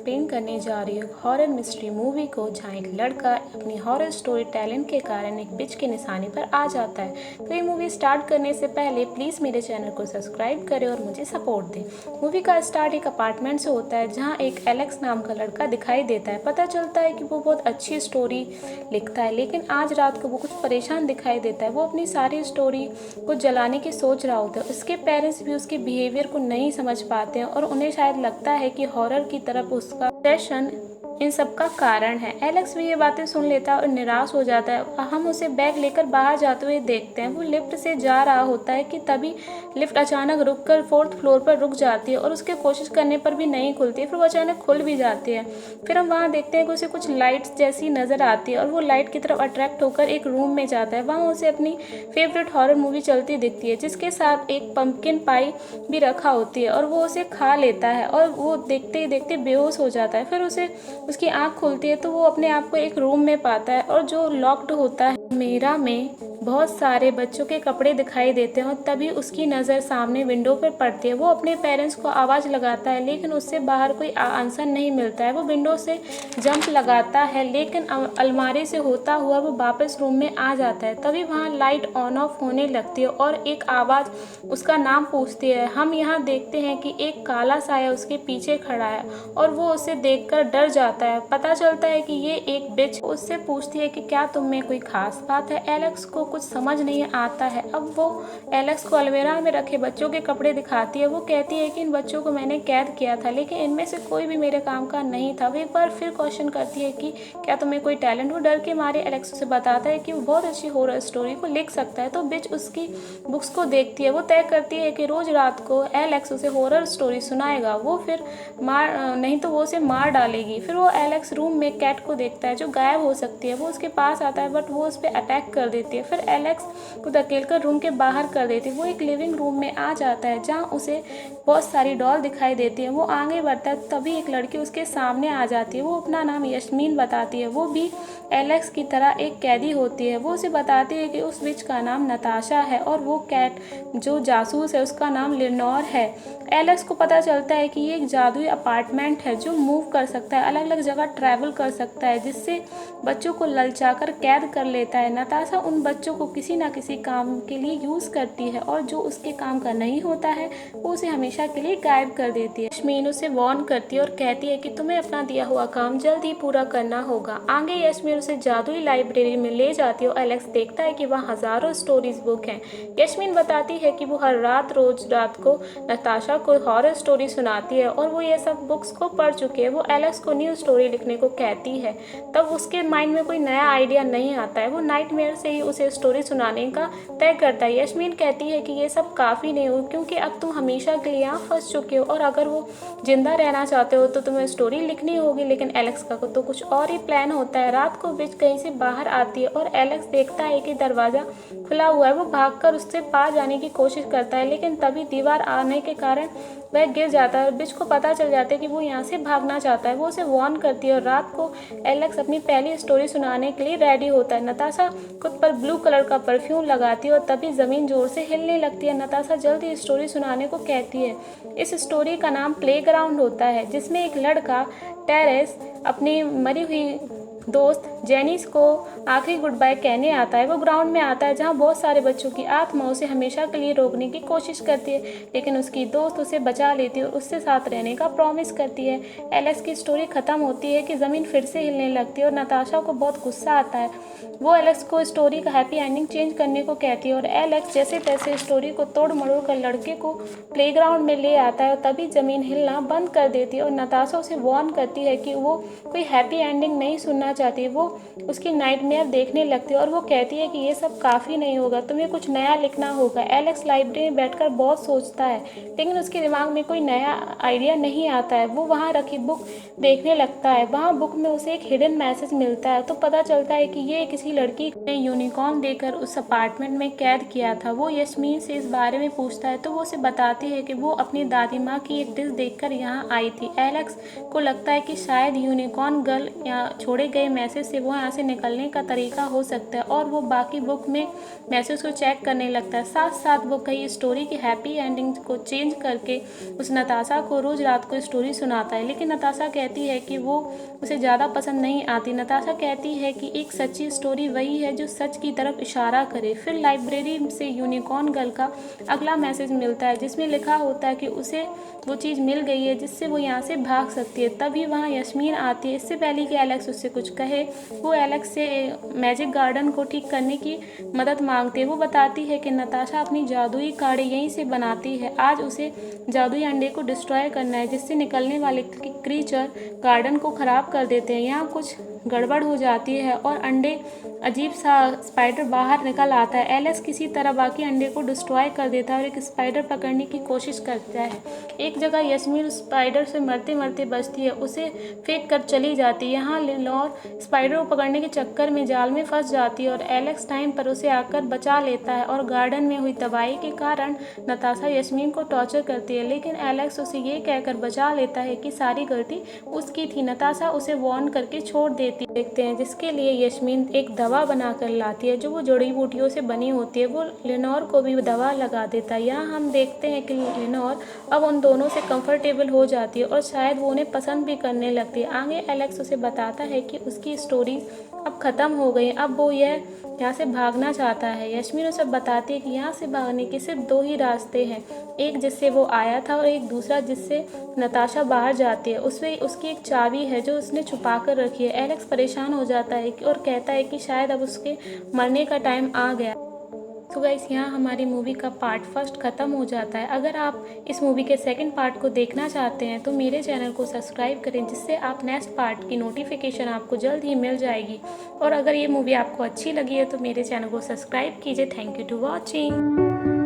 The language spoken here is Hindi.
एक्सप्लेन करने जा रही हूँ हॉरर मिस्ट्री मूवी को, जहाँ एक लड़का अपनी हॉरर स्टोरी टैलेंट के कारण एक बिच के निशाने पर आ जाता है। तो ये मूवी स्टार्ट करने से पहले प्लीज़ मेरे चैनल को सब्सक्राइब करें और मुझे सपोर्ट दें। मूवी का स्टार्ट एक अपार्टमेंट से होता है, जहाँ एक एलेक्स नाम का लड़का दिखाई देता है। पता चलता है कि वो बहुत अच्छी स्टोरी लिखता है, लेकिन आज रात को वो कुछ परेशान दिखाई देता है। वो अपनी सारी स्टोरी को जलाने की सोच रहा होता है। उसके पेरेंट्स भी उसके बिहेवियर को नहीं समझ पाते हैं और उन्हें शायद लगता है कि हॉरर की तरफ उसका ऑब्सेशन इन सब का कारण है। एलेक्स भी ये बातें सुन लेता है और निराश हो जाता है। हम उसे बैग लेकर बाहर जाते हुए देखते हैं। वो लिफ्ट से जा रहा होता है कि तभी लिफ्ट अचानक रुककर 4th फ्लोर पर रुक जाती है और उसके कोशिश करने पर भी नहीं खुलती है। फिर वो अचानक खुल भी जाती है। फिर हम वहाँ देखते हैं कि उसे कुछ लाइट्स जैसी नज़र आती है और वो लाइट की तरफ अट्रैक्ट होकर एक रूम में जाता है। वहाँ उसे अपनी फेवरेट हॉरर मूवी चलती दिखती है, जिसके साथ एक पंपकिन पाई भी रखा होती है और वो उसे खा लेता है और वो देखते ही देखते बेहोश हो जाता है। फिर उसकी आंख खुलती है तो वो अपने आप को एक रूम में पाता है और जो लॉक्ड होता है। मेरा में बहुत सारे बच्चों के कपड़े दिखाई देते हैं और तभी उसकी नज़र सामने विंडो पर पड़ती है। वो अपने पेरेंट्स को आवाज़ लगाता है, लेकिन उससे बाहर कोई आंसर नहीं मिलता है। वो विंडो से जंप लगाता है, लेकिन अलमारी से होता हुआ वो वापस रूम में आ जाता है। तभी वहाँ लाइट ऑन ऑफ होने लगती है और एक आवाज़ उसका नाम पूछती है। हम यहाँ देखते हैं कि एक काला साया उसके पीछे खड़ा है और वो उसे देखकर डर जाता है। पता चलता है कि ये एक बिच उससे पूछती है कि क्या तुम में कोई खास बात है। एलेक्स को कुछ समझ नहीं आता है। अब वो एलेक्स को अलमीरा में रखे बच्चों के कपड़े दिखाती है। वो कहती है कि इन बच्चों को मैंने कैद किया था, लेकिन इनमें से कोई भी मेरे काम का नहीं था। वो एक बार फिर क्वेश्चन करती है कि क्या तुम्हें कोई टैलेंट। वो डर के मारे एलेक्स से बताता है कि वो बहुत अच्छी हॉरर स्टोरी को लिख सकता है। तो बिच उसकी बुक्स को देखती है। वो तय करती है कि रोज रात को एलेक्स उसे हॉरर स्टोरी सुनाएगा। वो फिर नहीं तो वो उसे मार डालेगी। फिर वो एलेक्स रूम में कैट को देखता है जो गायब हो सकती है। वो उसके पास आता है, बट वो उस पर अटैक कर देती है। फिर एलेक्स को धकेलकर रूम के बाहर कर देती है। वो एक लिविंग रूम में आ जाता है, जहाँ उसे बहुत सारी डॉल दिखाई देती है। वो आगे बढ़ता है, तभी एक लड़की उसके सामने आ जाती है। वो अपना नाम यस्मीन बताती है। वो भी एलेक्स की तरह एक कैदी होती है। वो उसे बताती है कि उस विच का नाम नताशा है और वो कैट जो जासूस है उसका नाम लेनोर है। एलेक्स को पता चलता है कि ये एक जादुई अपार्टमेंट है जो मूव कर सकता है, अलग अलग जगह ट्रैवल कर सकता है, जिससे बच्चों को ललचाकर कैद कर लेता है। नताशा उन बच्चों को किसी ना किसी काम के लिए यूज़ करती है और जो उसके काम का नहीं होता है वो उसे हमेशा के लिए गायब कर देती है। यस्मीन उसे वार्न करती है और कहती है कि तुम्हें अपना दिया हुआ काम जल्द ही पूरा करना होगा। आगे यस्मीन उसे जादुई लाइब्रेरी में ले जाती है और एलेक्स देखता है कि वहाँ हज़ारों स्टोरीज बुक हैं। यस्मीन बताती है कि वो हर रोज रात को नताशा को हॉरर स्टोरी सुनाती है और वो ये सब बुक्स को पढ़ चुकी है। वो एलेक्स को न्यू स्टोरी लिखने को कहती है। तब उसके माइंड में कोई नया आइडिया नहीं आता है। वो नाइटमेयर से ही उसे स्टोरी सुनाने का तय करता है। यस्मीन कहती है कि ये सब काफ़ी नहीं हो, क्योंकि अब तुम हमेशा के लिए यहाँ फंस चुके हो और अगर वो जिंदा रहना चाहते हो तो तुम्हें स्टोरी लिखनी होगी। लेकिन एलेक्स का तो कुछ और ही प्लान होता है। रात को बिच कहीं से बाहर आती है और एलेक्स देखता है कि दरवाज़ा खुला हुआ है। वो भागकर उससे पार जाने की कोशिश करता है, लेकिन तभी दीवार आने के कारण वह गिर जाता है और बिच को पता चल जाता है कि वो यहाँ से भागना चाहता है। वो उसे वार्न करती है और रात को एलेक्स अपनी पहली स्टोरी सुनाने के लिए रेडी होता है। नताशा खुद पर ब्लू कलर का परफ्यूम लगाती है और तभी ज़मीन जोर से हिलने लगती है। नताशा जल्दी स्टोरी सुनाने को कहती है। इस स्टोरी का नाम प्लेग्राउंड होता है, जिसमें एक लड़का टेरेस अपनी मरी हुई दोस्त जेनिस को आखिरी गुड बाय कहने आता है। वो ग्राउंड में आता है जहाँ बहुत सारे बच्चों की आत्मा उसे हमेशा के लिए रोकने की कोशिश करती है, लेकिन उसकी दोस्त उसे बचा लेती है और उससे साथ रहने का प्रॉमिस करती है। एलेक्स की स्टोरी खत्म होती है कि ज़मीन फिर से हिलने लगती है और नताशा को बहुत गुस्सा आता है। वो एलेक्स को स्टोरी का हैप्पी एंडिंग चेंज करने को कहती है और एलेक्स जैसे तैसे स्टोरी को तोड़ मरोड़ कर लड़के को प्लेग्राउंड में ले आता है और तभी ज़मीन हिलना बंद कर देती है और नताशा उसे वार्न करती है कि वो कोई हैप्पी एंडिंग नहीं सुनना चाहती। वो उसकी नाइटमेयर देखने लगती है और वो कहती है कि ये सब काफ़ी नहीं होगा, तुम्हें कुछ नया लिखना होगा। एलेक्स लाइब्रेरी में बैठकर बहुत सोचता है, लेकिन उसके दिमाग में कोई नया आइडिया नहीं आता है। वो वहाँ रखी बुक देखने लगता है। वहाँ बुक में उसे एक हिडन मैसेज मिलता है, तो पता चलता है कि ये किसी लड़की ने यूनिकॉर्न देकर उस अपार्टमेंट में कैद किया था। वो यस्मीन से इस बारे में पूछता है तो वो उसे बताती है कि वो अपनी दादी माँ की एक डिश देखकर यहाँ आई थी। एलेक्स को लगता है कि शायद यूनिकॉर्न गर्ल यहाँ छोड़े गए गए मैसेज से वो यहाँ से निकलने का तरीका हो सकता है, और वो बाकी बुक में मैसेज को चेक करने लगता है। साथ साथ वो कई स्टोरी की हैप्पी एंडिंग को चेंज करके उस नताशा को रोज़ रात को स्टोरी सुनाता है। लेकिन नताशा कहती है कि वो उसे ज़्यादा पसंद नहीं आती। नताशा कहती है कि एक सच्ची स्टोरी वही है जो सच की तरफ इशारा करे। फिर लाइब्रेरी से यूनिकॉर्न गर्ल का अगला मैसेज मिलता है जिसमें लिखा होता है कि उसे वो चीज़ मिल गई है जिससे वो यहाँ से भाग सकती है। तभी वहाँ यस्मीन आती है। इससे पहले कि एलेक्स उससे कुछ कहे, वो एलेक्स से मैजिक गार्डन को ठीक करने की मदद मांगती है। वो बताती है कि नताशा अपनी जादुई काढ़े यहीं से बनाती है। आज उसे जादुई अंडे को डिस्ट्रॉय करना है जिससे निकलने वाले क्रीचर गार्डन को ख़राब कर देते हैं। यहाँ कुछ गड़बड़ हो जाती है और अंडे अजीब सा स्पाइडर बाहर निकल आता है। एलेक्स किसी तरह बाकी अंडे को डिस्ट्रॉय कर देता है और एक स्पाइडर पकड़ने की कोशिश करता है। एक जगह यस्मीन स्पाइडर से मरते मरते बचती है, उसे फेंक कर चली जाती है। यहाँ लेनोर स्पाइडर को पकड़ने के चक्कर में जाल में फंस जाती है और एलेक्स टाइम पर उसे आकर बचा लेता है। और गार्डन में हुई तबाही के कारण नताशा यस्मीन को टॉर्चर करती है, लेकिन एलेक्स उसे ये कहकर बचा लेता है कि सारी गलती उसकी थी। नताशा उसे वार्न करके छोड़ देखते हैं, जिसके लिए यस्मीन एक दवा बनाकर लाती है जो वो जड़ी बूटियों से बनी होती है। वो लेनोर को भी दवा लगा देता है। यहाँ हम देखते हैं कि लेनोर अब उन दोनों से कंफर्टेबल हो जाती है और शायद वो उन्हें पसंद भी करने लगती है। आगे एलेक्स उसे बताता है कि उसकी स्टोरी अब ख़त्म हो गई, अब वो यहाँ से भागना चाहता है। यस्मीन उसे बताती है कि यहाँ से भागने के सिर्फ 2 ही रास्ते हैं, एक जिससे वो आया था और एक दूसरा जिससे नताशा बाहर जाती है। उसमें उसकी एक चाबी है जो उसने छुपा कर रखी है। एलेक्स परेशान हो जाता है और कहता है कि शायद अब उसके मरने का टाइम आ गया। तो गाइस, यहाँ हमारी मूवी का पार्ट फर्स्ट ख़त्म हो जाता है। अगर आप इस मूवी के सेकंड पार्ट को देखना चाहते हैं तो मेरे चैनल को सब्सक्राइब करें, जिससे आप नेक्स्ट पार्ट की नोटिफिकेशन आपको जल्द ही मिल जाएगी। और अगर ये मूवी आपको अच्छी लगी है तो मेरे चैनल को सब्सक्राइब कीजिए। Thank you to watching.